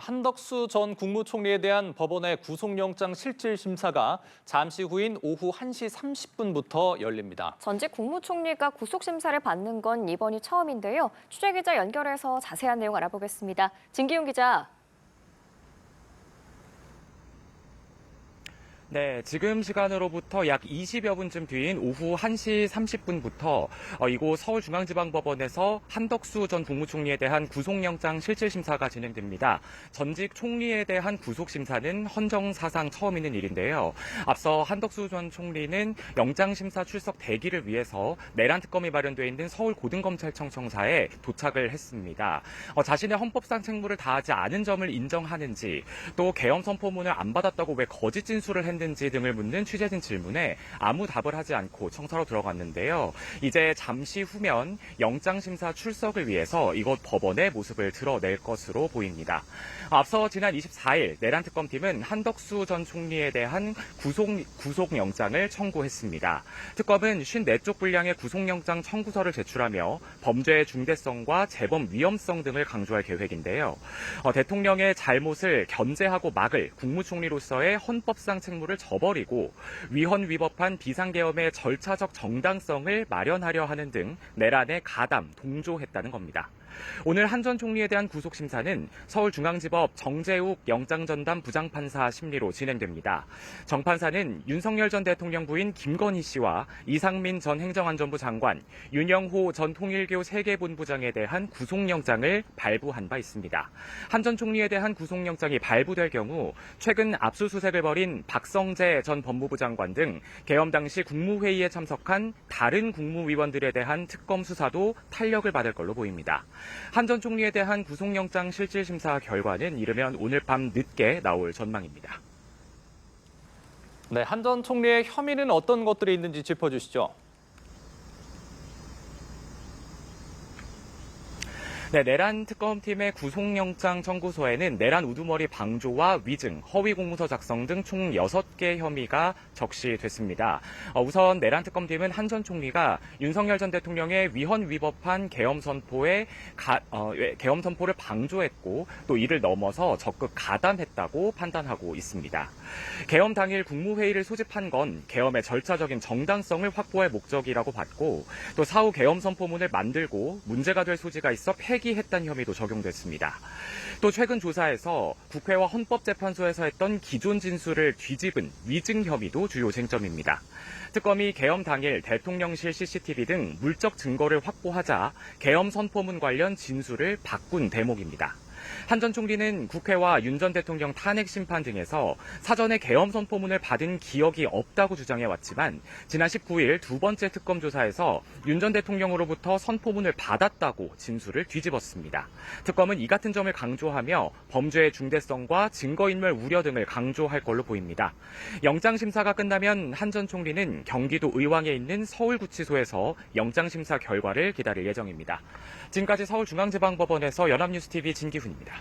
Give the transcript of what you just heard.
한덕수 전 국무총리에 대한 법원의 구속영장 실질 심사가 잠시 후인 오후 1시 30분부터 열립니다. 전직 국무총리가 구속심사를 받는 건 이번이 처음인데요. 취재기자 연결해서 자세한 내용 알아보겠습니다. 진기용 기자. 네, 지금 시간으로부터 약 20여 분쯤 뒤인 오후 1시 30분부터 이곳 서울중앙지방법원에서 한덕수 전 국무총리에 대한 구속영장 실질심사가 진행됩니다. 전직 총리에 대한 구속심사는 헌정사상 처음 있는 일인데요. 앞서 한덕수 전 총리는 영장심사 출석 대기를 위해서 내란 특검이 마련돼 있는 서울고등검찰청 청사에 도착을 했습니다. 자신의 헌법상 책무를 다하지 않은 점을 인정하는지, 또 계엄 선포문을 안 받았다고 왜 거짓 진술을 했는지 등을 묻는 취재진 질문에 아무 답을 하지 않고 청사로 들어갔는데요. 이제 잠시 후면 영장심사 출석을 위해서 이곳 법원의 모습을 드러낼 것으로 보입니다. 앞서 지난 24일 내란특검팀은 한덕수 전 총리에 대한 구속영장을 청구했습니다. 특검은 54쪽 분량의 구속영장 청구서를 제출하며 범죄의 중대성과 재범 위험성 등을 강조할 계획인데요. 대통령의 잘못을 견제하고 막을 국무총리로서의 헌법상 책무를 저버리고 위헌 위법한 비상계엄의 절차적 정당성을 마련하려 하는 등 내란에 가담, 동조했다는 겁니다. 오늘 한 전 총리에 대한 구속심사는 서울중앙지법 정재욱 영장전담 부장판사 심리로 진행됩니다. 정 판사는 윤석열 전 대통령 부인 김건희 씨와 이상민 전 행정안전부 장관, 윤영호 전 통일교 세계본부장에 대한 구속영장을 발부한 바 있습니다. 한 전 총리에 대한 구속영장이 발부될 경우 최근 압수수색을 벌인 박성재 전 법무부 장관 등 계엄 당시 국무회의에 참석한 다른 국무위원들에 대한 특검 수사도 탄력을 받을 걸로 보입니다. 한 전 총리에 대한 구속영장 실질심사 결과는 이르면 오늘 밤 늦게 나올 전망입니다. 네, 한 전 총리의 혐의는 어떤 것들이 있는지 짚어주시죠. 네, 내란 특검팀의 구속영장 청구서에는 내란 우두머리 방조와 위증, 허위 공문서 작성 등 총 6개 혐의가 적시됐습니다. 우선 내란 특검팀은 한 전 총리가 윤석열 전 대통령의 위헌 위법한 계엄 선포를 방조했고 또 이를 넘어서 적극 가담했다고 판단하고 있습니다. 계엄 당일 국무회의를 소집한 건 계엄의 절차적인 정당성을 확보할 목적이라고 봤고, 또 사후 계엄 선포문을 만들고 문제가 될 소지가 있어 폐기했다는 혐의도 적용됐습니다. 또 최근 조사에서 국회와 헌법재판소에서 했던 기존 진술을 뒤집은 위증 혐의도 주요 쟁점입니다. 특검이 계엄 당일 대통령실 CCTV 등 물적 증거를 확보하자 계엄 선포문 관련 진술을 바꾼 대목입니다. 한 전 총리는 국회와 윤 전 대통령 탄핵 심판 등에서 사전에 계엄 선포문을 받은 기억이 없다고 주장해왔지만 지난 19일 두 번째 특검 조사에서 윤 전 대통령으로부터 선포문을 받았다고 진술을 뒤집었습니다. 특검은 이 같은 점을 강조하며 범죄의 중대성과 증거인멸 우려 등을 강조할 걸로 보입니다. 영장심사가 끝나면 한 전 총리는 경기도 의왕에 있는 서울구치소에서 영장심사 결과를 기다릴 예정입니다. 지금까지 서울중앙지방법원에서 연합뉴스TV 진기훈입니다.